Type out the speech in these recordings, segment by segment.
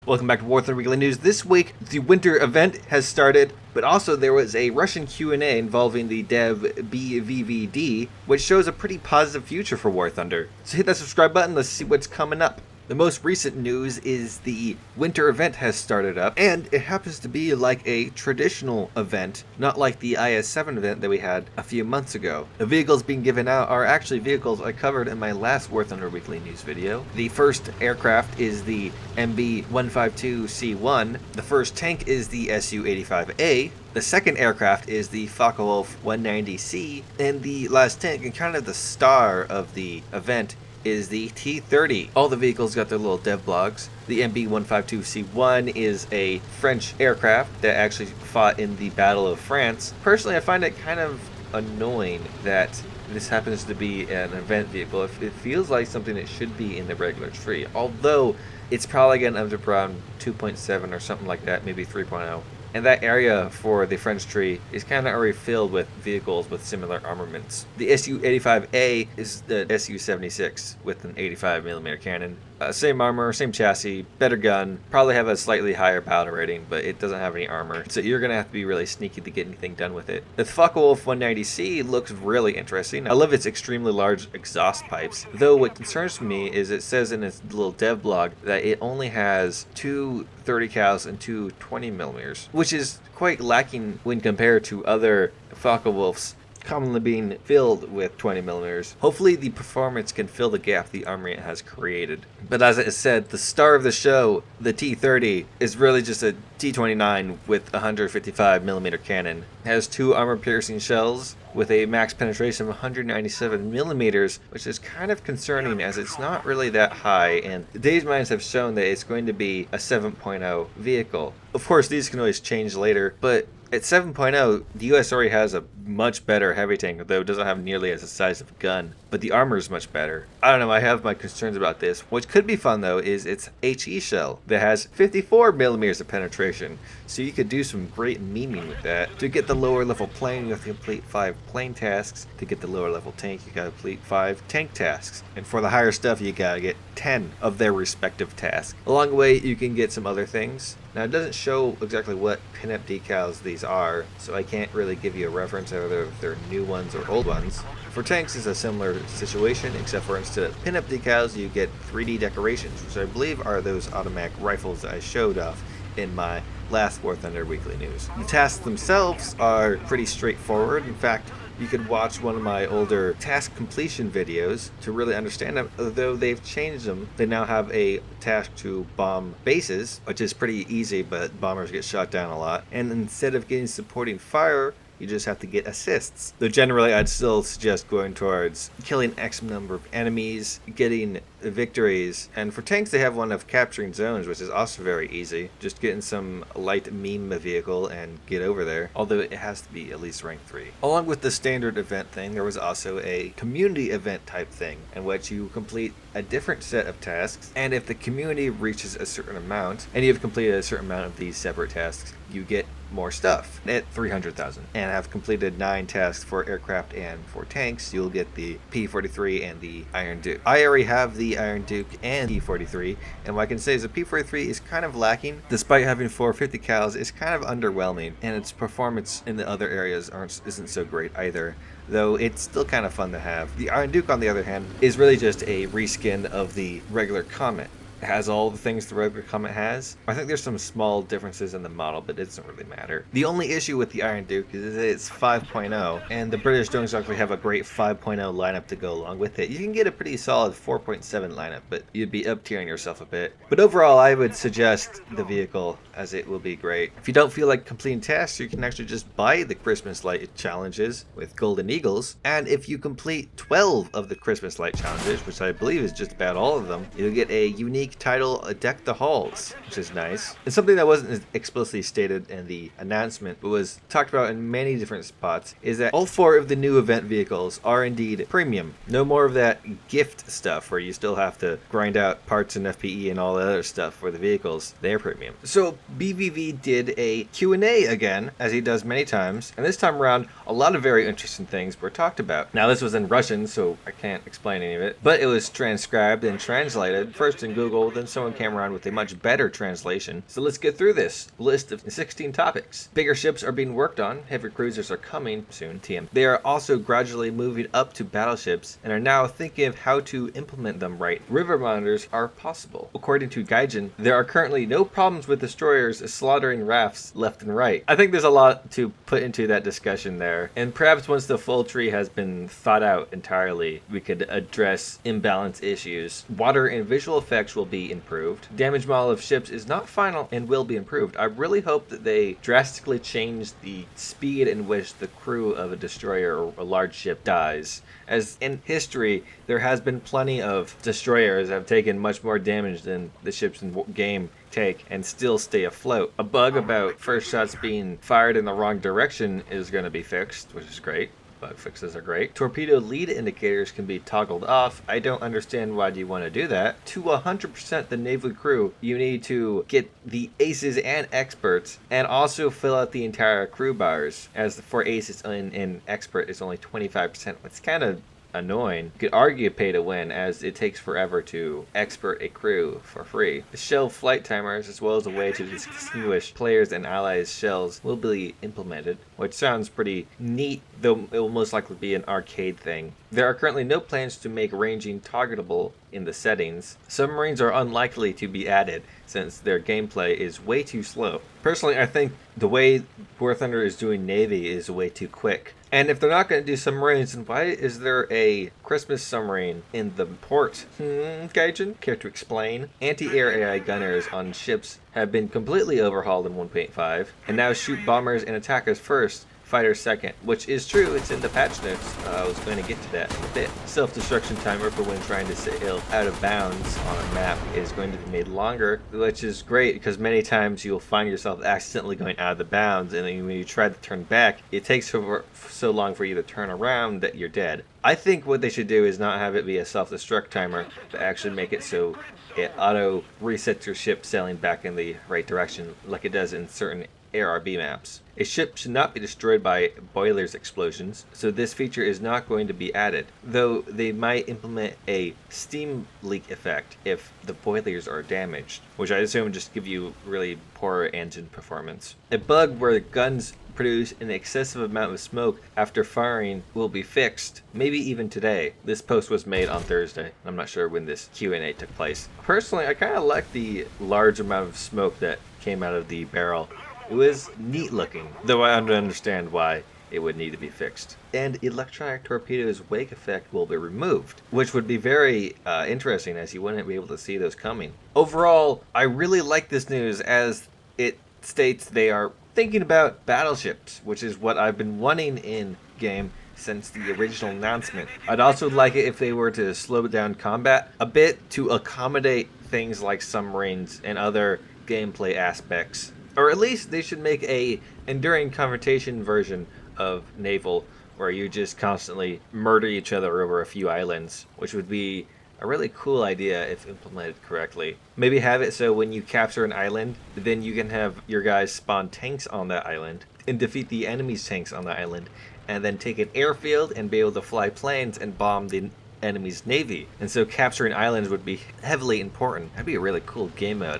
Welcome back to warthunder Weekly News. This week, the winter event has started, but also there was a Russian Q&A involving the dev BVVD, which shows a pretty positive future for War Thunder. So hit that subscribe button, let's see what's coming up. The most recent news is the winter event has started up, and it happens to be like a traditional event, not like the IS-7 event that we had a few months ago. The vehicles being given out are actually vehicles I covered in my last War Thunder Weekly News video. The first aircraft is the MB-152C1, the first tank is the Su-85A, the second aircraft is the Focke-Wulf 190C, and the last tank, and kind of the star of the event, is the T-30. All the vehicles got their little dev blogs. The MB-152C1 is a French aircraft that actually fought in the Battle of France. Personally, I find it kind of annoying that this happens to be an event vehicle. It feels like something that should be in the regular tree, although it's probably going to end up around 2.7 or something like that, maybe 3.0. And that area for the French tree is kind of already filled with vehicles with similar armaments. The Su-85A is the Su-76 with an 85mm cannon. Same armor, same chassis, better gun, probably have a slightly higher battle rating, but it doesn't have any armor, so you're going to have to be really sneaky to get anything done with it. The Focke-Wulf 190C looks really interesting. I love its extremely large exhaust pipes, though what concerns me is it says in its little dev blog that it only has two 30 cals and two 20mm, which is quite lacking when compared to other Focke-Wulfs commonly being filled with 20mm. Hopefully the performance can fill the gap the armory has created. But as I said, the star of the show, the T-30, is really just a T-29 with a 155mm cannon. It has two armor-piercing shells with a max penetration of 197mm, which is kind of concerning as it's not really that high, and the Days Mines have shown that it's going to be a 7.0 vehicle. Of course, these can always change later, but at 7.0, the US already has a much better heavy tank, though it doesn't have nearly as the size of a gun, but the armor is much better. I don't know, I have my concerns about this. What could be fun though is its HE shell that has 54mm of penetration, so you could do some great memeing with that. To get the lower level plane, you have to complete 5 plane tasks. To get the lower level tank, you gotta complete 5 tank tasks. And for the higher stuff, you gotta get 10 of their respective tasks. Along the way, you can get some other things. Now, it doesn't show exactly what pinup decals these are, so I can't really give you a reference whether if they're new ones or old ones. For tanks, it's a similar situation, except for instead of pinup decals, you get 3D decorations, which I believe are those automatic rifles that I showed off in my last War Thunder Weekly News. The tasks themselves are pretty straightforward. In fact, you could watch one of my older task completion videos to really understand them. Although they've changed them, they now have a task to bomb bases, which is pretty easy, but bombers get shot down a lot. And instead of getting supporting fire, you just have to get assists. Though generally I'd still suggest going towards killing X number of enemies, getting victories, and for tanks they have one of capturing zones, which is also very easy. Just getting some light meme vehicle and get over there, although it has to be at least rank 3. Along with the standard event thing, there was also a community event type thing in which you complete a different set of tasks, and if the community reaches a certain amount, and you've completed a certain amount of these separate tasks, you get more stuff at 300,000. And have completed 9 tasks for aircraft and for tanks, you'll get the P-43 and the Iron Duke. I already have the Iron Duke and P-43, and what I can say is the P-43 is kind of lacking. Despite having 450 cals, it's kind of underwhelming, and its performance in the other areas isn't so great either, though it's still kind of fun to have. The Iron Duke, on the other hand, is really just a reskin of the regular Comet. It has all the things the regular Comet has. I think there's some small differences in the model, but it doesn't really matter. The only issue with the Iron Duke is that it's 5.0, and the British don't exactly have a great 5.0 lineup to go along with it. You can get a pretty solid 4.7 lineup, but you'd be up-tiering yourself a bit. But overall, I would suggest the vehicle, as it will be great. If you don't feel like completing tasks, you can actually just buy the Christmas light challenges with Golden Eagles, and if you complete 12 of the Christmas light challenges, which I believe is just about all of them, you'll get a unique title, Deck the Halls, which is nice. And something that wasn't explicitly stated in the announcement, but was talked about in many different spots, is that all 4 of the new event vehicles are indeed premium. No more of that gift stuff where you still have to grind out parts and FPE and all the other stuff for the vehicles. They're premium. So BVV did a Q&A again, as he does many times, and this time around, a lot of very interesting things were talked about. Now, this was in Russian, so I can't explain any of it, but it was transcribed and translated, first in Google Google, then someone came around with a much better translation. So let's get through this list of 16 topics. Bigger ships are being worked on. Heavy cruisers are coming soon, TM. They are also gradually moving up to battleships and are now thinking of how to implement them right. River monitors are possible. According to Gaijin, there are currently no problems with destroyers slaughtering rafts left and right. I think there's a lot to put into that discussion there, and perhaps once the full tree has been thought out entirely, we could address imbalance issues. Water and visual effects will be improved. Damage model of ships is not final and will be improved. I really hope that they drastically change the speed in which the crew of a destroyer or a large ship dies. As in history, there has been plenty of destroyers that have taken much more damage than the ships in game take and still stay afloat. A bug about first shots being fired in the wrong direction is going to be fixed, which is great. Bug fixes are great. Torpedo lead indicators can be toggled off. I don't understand why you want to do that. To 100% the naval crew, you need to get the aces and experts and also fill out the entire crew bars. As for aces and expert is only 25%. It's kind of annoying. You could argue pay to win, as it takes forever to expert a crew for free. The shell flight timers, as well as a way to distinguish players and allies' shells, will be implemented, which sounds pretty neat, though it will most likely be an arcade thing. There are currently no plans to make ranging targetable in the settings. Submarines are unlikely to be added, since their gameplay is way too slow. Personally, I think the way Warthunder is doing Navy is way too quick. And if they're not going to do submarines, then why is there a Christmas submarine in the port? Gaijin, care to explain? Anti-air AI gunners on ships have been completely overhauled in 1.5, and now shoot bombers and attackers first, fighters second, which is true. It's in the patch notes. I was going to get to that in a bit. Self-destruction timer for when trying to sail out of bounds on a map is going to be made longer, which is great because many times you'll find yourself accidentally going out of the bounds, and then when you try to turn back, it takes so long for you to turn around that you're dead. I think what they should do is not have it be a self-destruct timer, but actually make it so it auto resets your ship sailing back in the right direction like it does in certain ARB maps. A ship should not be destroyed by boilers explosions, so this feature is not going to be added, though they might implement a steam leak effect if the boilers are damaged, which I assume would just give you really poor engine performance. A bug where guns produce an excessive amount of smoke after firing will be fixed, maybe even today. This post was made on Thursday. I'm not sure when this Q&A took place. Personally, I kind of like the large amount of smoke that came out of the barrel. It was neat looking, though I understand why it would need to be fixed. And electronic torpedoes wake effect will be removed, which would be very interesting, as you wouldn't be able to see those coming. Overall, I really like this news, as it states they are thinking about battleships, which is what I've been wanting in game since the original announcement. I'd also like it if they were to slow down combat a bit to accommodate things like submarines and other gameplay aspects. Or at least they should make a enduring confrontation version of naval where you just constantly murder each other over a few islands, which would be a really cool idea if implemented correctly. Maybe have it so when you capture an island, then you can have your guys spawn tanks on that island and defeat the enemy's tanks on the island, and then take an airfield and be able to fly planes and bomb the enemy's navy. And so capturing islands would be heavily important. That'd be a really cool game mode.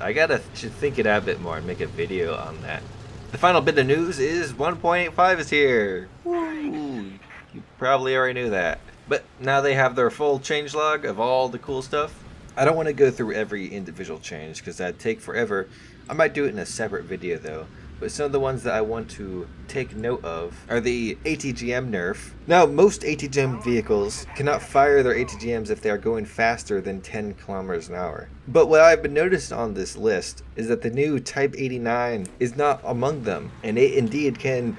Should think it out a bit more and make a video on that. The final bit of news is 1.85 is here. Woo! You probably already knew that. But now they have their full changelog of all the cool stuff. I don't want to go through every individual change because that'd take forever. I might do it in a separate video though. But some of the ones that I want to take note of are the ATGM nerf. Now, most ATGM vehicles cannot fire their ATGMs if they are going faster than 10 kilometers an hour. But what I've been noticed on this list is that the new Type 89 is not among them, and it indeed can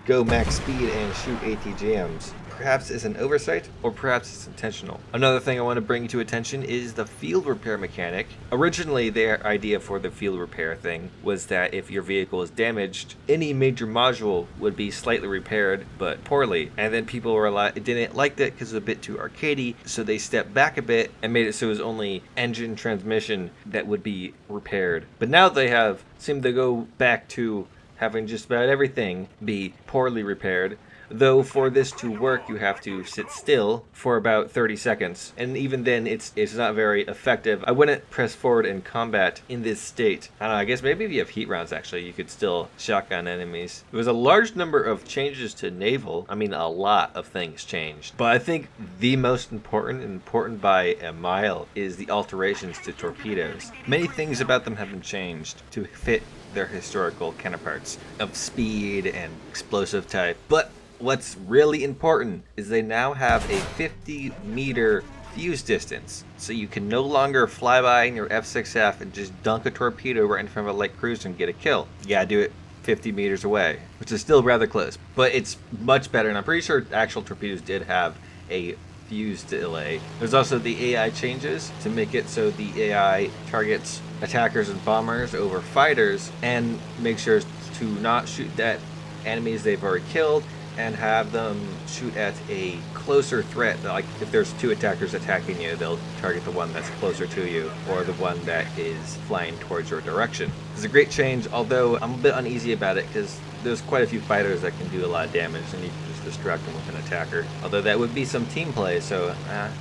go max speed and shoot ATGMs. Perhaps it's an oversight, or perhaps it's intentional. Another thing I want to bring to attention is the field repair mechanic. Originally, their idea for the field repair thing was that if your vehicle is damaged, any major module would be slightly repaired, but poorly. And then people didn't like that because it was a bit too arcadey, so they stepped back a bit and made it so it was only engine transmission that would be repaired. But now they seem to go back to having just about everything be poorly repaired, though for this to work you have to sit still for about 30 seconds, and even then it's not very effective. I wouldn't press forward in combat in this state. I don't know, I guess maybe if you have heat rounds actually you could still shotgun enemies. There was a large number of changes to naval. I mean, a lot of things changed, but I think the most important by a mile is the alterations to torpedoes. Many things about them have been changed to fit their historical counterparts of speed and explosive type. But what's really important is they now have a 50-meter fuse distance, so you can no longer fly by in your F6F and just dunk a torpedo right in front of a light cruiser and get a kill. You gotta do it 50 meters away, which is still rather close, but it's much better, and I'm pretty sure actual torpedoes did have a fuse delay. There's also the AI changes to make it so the AI targets attackers and bombers over fighters, and make sure to not shoot at enemies they've already killed and have them shoot at a closer threat. Like if there's two attackers attacking you, they'll target the one that's closer to you or the one that is flying towards your direction. It's a great change, although I'm a bit uneasy about it because there's quite a few fighters that can do a lot of damage and you can just distract them with an attacker. Although that would be some team play, so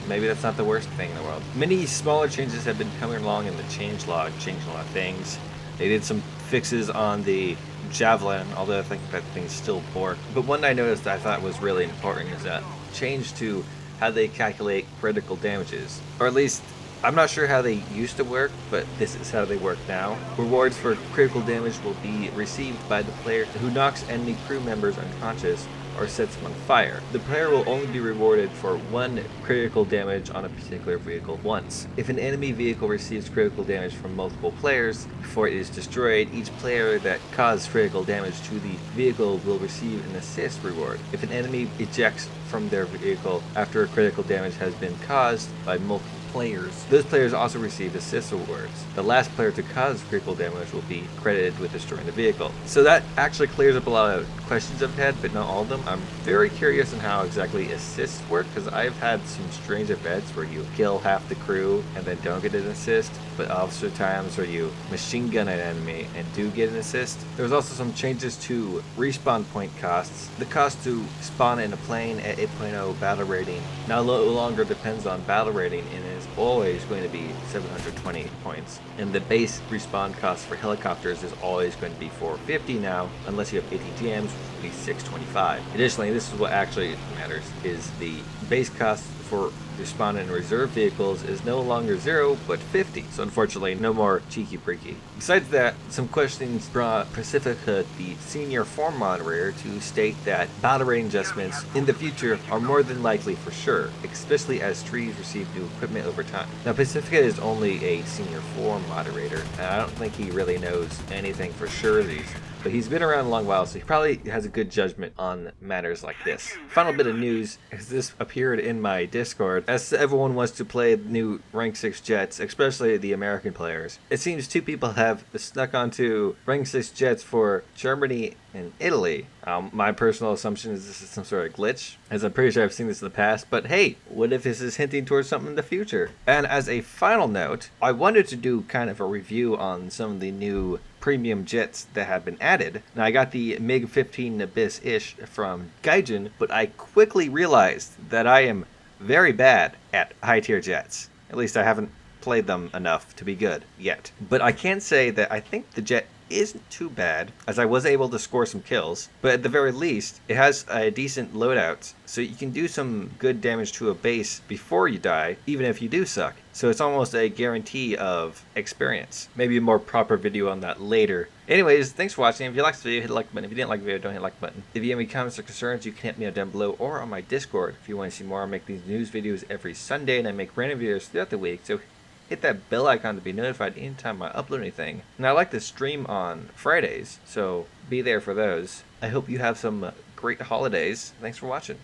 maybe that's not the worst thing in the world. Many smaller changes have been coming along in the changelog, changing a lot of things. They did some fixes on the Javelin, although I think that thing's still poor. But one I noticed that I thought was really important is that change to how they calculate critical damages. Or at least, I'm not sure how they used to work, but this is how they work now. Rewards for critical damage will be received by the player who knocks enemy crew members unconscious or sets them on fire. The player will only be rewarded for one critical damage on a particular vehicle once. If an enemy vehicle receives critical damage from multiple players before it is destroyed, each player that caused critical damage to the vehicle will receive an assist reward. If an enemy ejects from their vehicle after a critical damage has been caused by multiple players, those players also receive assist rewards. The last player to cause critical damage will be credited with destroying the vehicle. So that actually clears up a lot of questions I've had, but not all of them. I'm very curious on how exactly assists work, because I've had some strange events where you kill half the crew and then don't get an assist, but also times where you machine gun an enemy and do get an assist. There's also some changes to respawn point costs. The cost to spawn in a plane at 8.0 battle rating now no longer depends on battle rating and is always going to be 720 points. And the base respawn cost for helicopters is always going to be 450 now, unless you have ATGMs, which will be 625. Additionally, this is what actually matters, is the base cost for respawn in reserve vehicles is no longer 0 but 50, so unfortunately no more cheeky breaky. Besides that, some questions brought Pacifica, the senior form moderator, to state that battle rating adjustments in the future are more than likely for sure, especially as trees receive new equipment over time. Now Pacifica is only a senior form moderator, and I don't think he really knows anything for sure these. But he's been around a long while, so he probably has a good judgment on matters like this. Final bit of news, as this appeared in my Discord, as everyone wants to play new Rank 6 jets, especially the American players. It seems two people have snuck onto Rank 6 jets for Germany and Italy. My personal assumption is this is some sort of glitch, as I'm pretty sure I've seen this in the past, but hey, what if this is hinting towards something in the future? And as a final note, I wanted to do kind of a review on some of the new premium jets that have been added. Now I got the MiG-15 Abyss-ish from Gaijin, but I quickly realized that I am very bad at high-tier jets. At least I haven't played them enough to be good yet. But I can say that I think the jet isn't too bad, as I was able to score some kills, but at the very least it has a decent loadout, so you can do some good damage to a base before you die, even if you do suck. So it's almost a guarantee of experience. Maybe a more proper video on that later. Anyways, thanks for watching. If you liked the video, hit the like button. If you didn't like the video, don't hit the like button. If you have any comments or concerns, you can hit me up down below or on my Discord. If you want to see more, I make these news videos every Sunday, and I make random videos throughout the week, so hit that bell icon to be notified anytime I upload anything. And I like to stream on Fridays, so be there for those. I hope you have some great holidays. Thanks for watching.